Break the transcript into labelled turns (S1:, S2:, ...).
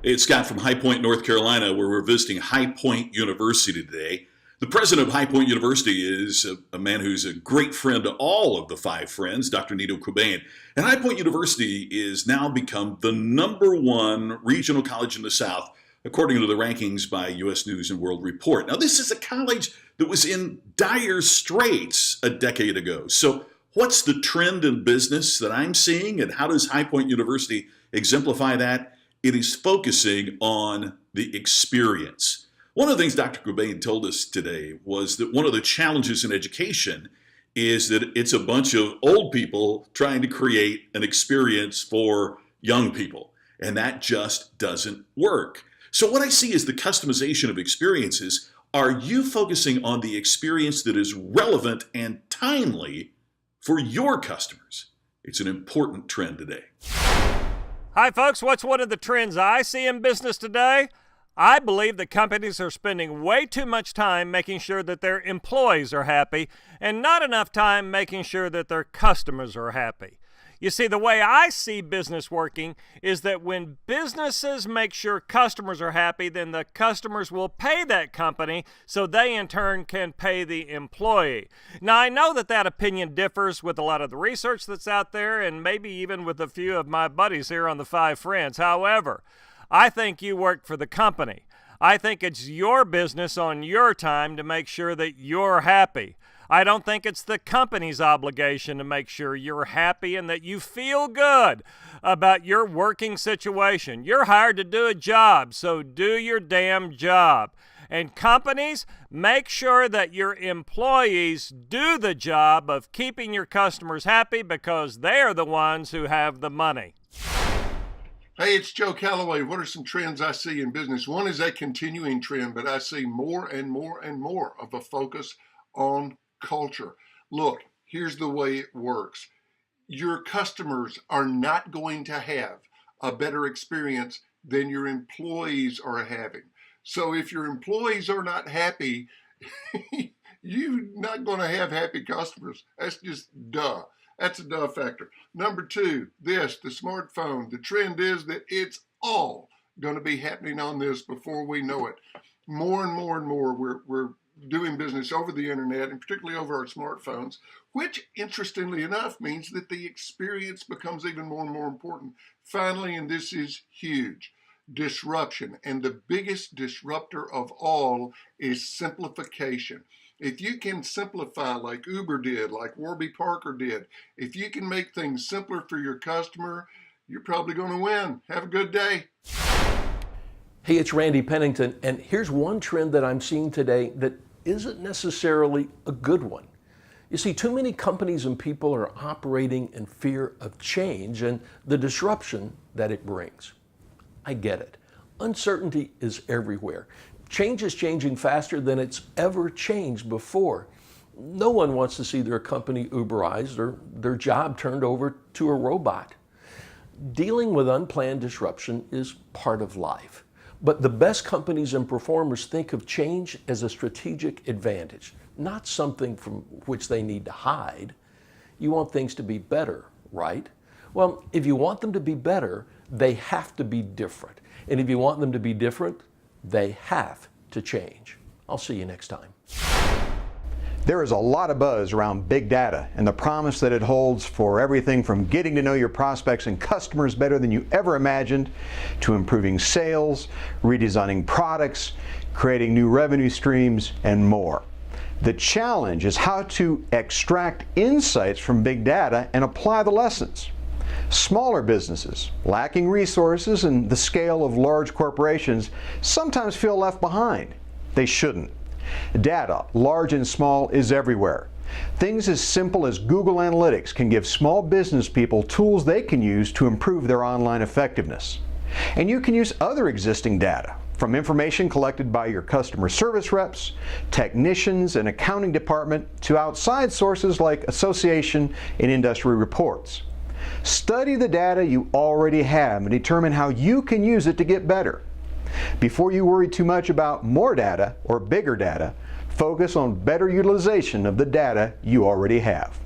S1: It's Scott from High Point, North Carolina, where we're visiting High Point University today. The president of High Point University is a man who's a great friend to all of the five friends, Dr. McKain. And High Point University is now become the #1 regional college in the South, according to the rankings by U.S. News and World Report. Now, this is a college that was in dire straits a decade ago. So what's the trend in business that I'm seeing, and how does High Point University exemplify that? It is focusing on the experience. One of the things Dr. McKain told us today was that one of the challenges in education is that it's a bunch of old people trying to create an experience for young people, and that just doesn't work. So what I see is the customization of experiences. Are you focusing on the experience that is relevant and timely for your customers? It's an important trend today.
S2: Hi folks, what's one of the trends I see in business today? I believe that companies are spending way too much time making sure that their employees are happy and not enough time making sure that their customers are happy. You see, the way I see business working is that when businesses make sure customers are happy, then the customers will pay that company so they in turn can pay the employee. Now, I know that that opinion differs with a lot of the research that's out there and maybe even with a few of my buddies here on the Five Friends. However, I think you work for the company. I think it's your business on your time to make sure that you're happy. I don't think it's the company's obligation to make sure you're happy and that you feel good about your working situation. You're hired to do a job, so do your damn job. And companies, make sure that your employees do the job of keeping your customers happy because they're the ones who have the money.
S3: Hey, it's Joe Calloway. What are some trends I see in business? One is a continuing trend, but I see more and more and more of a focus on culture. Look, here's the way it works. Your customers are not going to have a better experience than your employees are having. So if your employees are not happy, you're not going to have happy customers. That's just duh. That's a duh factor. Number two, the smartphone. The trend is that it's all going to be happening on this before we know it. More and more and more, we're doing business over the internet and particularly over our smartphones, which interestingly enough means that the experience becomes even more and more important. Finally, and this is huge, disruption. And the biggest disruptor of all is simplification. If you can simplify like Uber did, like Warby Parker did, if you can make things simpler for your customer, you're probably going to win. Have a good day.
S4: Hey, it's Randy Pennington, and here's one trend that I'm seeing today that isn't necessarily a good one. You see, too many companies and people are operating in fear of change and the disruption that it brings. I get it. Uncertainty is everywhere. Change is changing faster than it's ever changed before. No one wants to see their company Uberized or their job turned over to a robot. Dealing with unplanned disruption is part of life. But the best companies and performers think of change as a strategic advantage, not something from which they need to hide. You want things to be better, right? Well, if you want them to be better, they have to be different. And if you want them to be different, they have to change. I'll see you next time.
S5: There is a lot of buzz around big data and the promise that it holds for everything from getting to know your prospects and customers better than you ever imagined, to improving sales, redesigning products, creating new revenue streams, and more. The challenge is how to extract insights from big data and apply the lessons. Smaller businesses, lacking resources and the scale of large corporations, sometimes feel left behind. They shouldn't. Data, large and small, is everywhere. Things as simple as Google Analytics can give small business people tools they can use to improve their online effectiveness. And you can use other existing data, from information collected by your customer service reps, technicians, and accounting department, to outside sources like association and industry reports. Study the data you already have and determine how you can use it to get better. Before you worry too much about more data or bigger data, focus on better utilization of the data you already have.